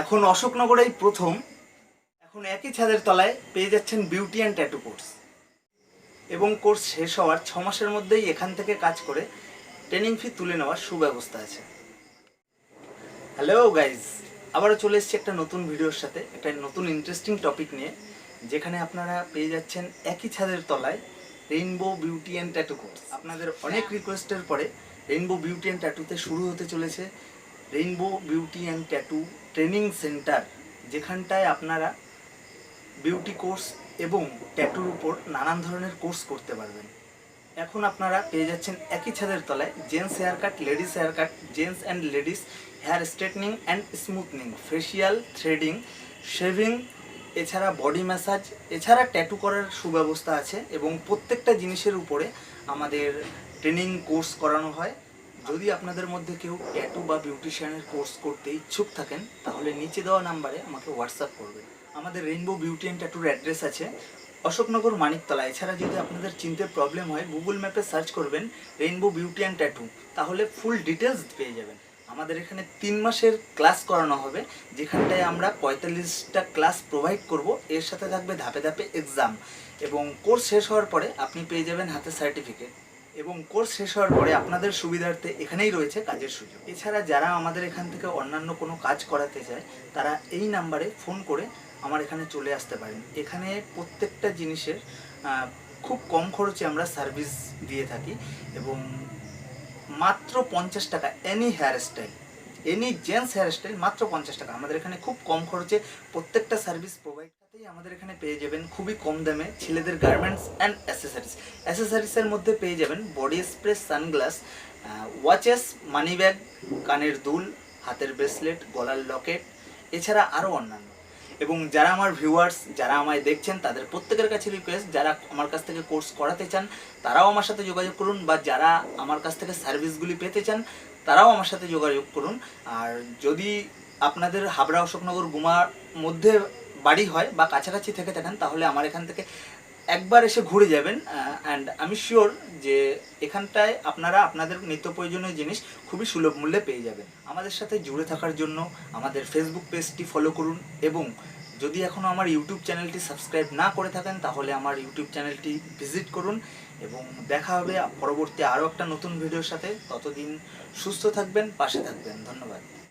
এখন অশোকনগরেই প্রথম এখন একই ছাদের তলায় পেয়ে যাচ্ছেন বিউটি অ্যান্ড ট্যাটু কোর্স এবং কোর্স শেষ হওয়ার 6 মাসের মধ্যেই এখান থেকে কাজ করে ট্রেনিং ফি তুলে নেওয়ার সুব্যবস্থা আছে। হ্যালো গাইজ, আবারও চলে এসেছি একটা নতুন ভিডিওর সাথে, একটা নতুন ইন্টারেস্টিং টপিক নিয়ে, যেখানে আপনারা পেয়ে যাচ্ছেন একই ছাদের তলায় rainbow beauty and tattoo course. আপনাদের অনেক রিকোয়েস্টের পরে রেইনবো বিউটি অ্যান্ড ট্যাটুতে শুরু হতে চলেছে rainbow beauty and tattoo training centre, যেখানটায় আপনারা বিউটি কোর্স এবং ট্যাটুর উপর নানান ধরনের কোর্স করতে পারবেন। এখন আপনারা পেয়ে যাচ্ছেন একই ছাদের তলায় gents hair cut, ladies hair cut, gents and ladies hair straightening and smoothing, facial, threading, shaving, এছাড়া বডি ম্যাসাজ, এছাড়া ট্যাটু করার সুব্যবস্থা আছে এবং প্রত্যেকটা জিনিসের উপরে আমাদের ট্রেনিং কোর্স করানো হয়। যদি আপনাদের মধ্যে কেউ ট্যাটু বা বিউটিশিয়ানের কোর্স করতে ইচ্ছুক থাকেন, তাহলে নিচে দেওয়া নাম্বারে আমাকে হোয়াটসঅ্যাপ করবেন। আমাদের রেইনবো বিউটি অ্যান্ড ট্যাটুর অ্যাড্রেস আছে অশোকনগর মানিকতলা। এছাড়া যদি আপনাদের চিনতে প্রবলেম হয়, গুগল ম্যাপে সার্চ করবেন রেইনবো বিউটি অ্যান্ড ট্যাটু, তাহলে ফুল ডিটেলস পেয়ে যাবেন। আমাদের এখানে 3 মাসের ক্লাস করানো হবে, যেখানটায় আমরা 45টা ক্লাস প্রোভাইড করব। এর সাথে থাকবে ধাপে ধাপে এক্সাম, এবং কোর্স শেষ হওয়ার পরে আপনি পেয়ে যাবেন হাতে সার্টিফিকেট। এবং কোর্স শেষ হওয়ার পরে আপনাদের সুবিধার্থে এখানেই রয়েছে কাজের সুযোগ। এছাড়া যারা আমাদের এখান থেকে অন্যান্য কোনো কাজ করাতে চায়, তারা এই নাম্বারে ফোন করে আমার এখানে চলে আসতে পারেন। এখানে প্রত্যেকটা জিনিসের খুব কম খরচে আমরা সার্ভিস দিয়ে থাকি এবং মাত্র 50 টাকা any hair style, any gents hair style মাত্র 50 টাকা। আমাদের এখানে খুব কম খরচে প্রত্যেকটা সার্ভিস প্রোভাইড করতেই আমাদের এখানে পেয়ে যাবেন খুবই কম দামে ছেলেদের গার্মেন্টস অ্যান্ড অ্যাসেসরিজের মধ্যে পেয়ে যাবেন body spray, sunglass, watches, money bag, কানের দুল, হাতের ব্রেসলেট, গলার লকেট, এছাড়া আরও অন্যান্য। এবং যারা আমার ভিউয়ার্স, যারা আমায় দেখছেন, তাদের প্রত্যেকের কাছে রিকোয়েস্ট, যারা আমার কাছ থেকে কোর্স করাতে চান তারাও আমার সাথে যোগাযোগ করুন, বা যারা আমার কাছ থেকে সার্ভিসগুলি পেতে চান তারাও আমার সাথে যোগাযোগ করুন। আর যদি আপনাদের হাবড়া, অশোকনগর, গুমার মধ্যে বাড়ি হয় বা কাছাকাছি থেকে থাকেন, তাহলে আমার এখান থেকে একবার এসে ঘুরে যাবেন। অ্যান্ড আমি শিওর যে এখানটায় আপনারা আপনাদের নিত্য প্রয়োজনীয় জিনিস খুবই সুলভ মূল্যে পেয়ে যাবেন। আমাদের সাথে জুড়ে থাকার জন্য আমাদের ফেসবুক পেজটি ফলো করুন, এবং যদি এখনও আমার ইউটিউব চ্যানেলটি সাবস্ক্রাইব না করে থাকেন, তাহলে আমার ইউটিউব চ্যানেলটি ভিজিট করুন। এবং দেখা হবে পরবর্তী আরও একটা নতুন ভিডিওর সাথে। ততদিন সুস্থ থাকবেন, পাশে থাকবেন। ধন্যবাদ।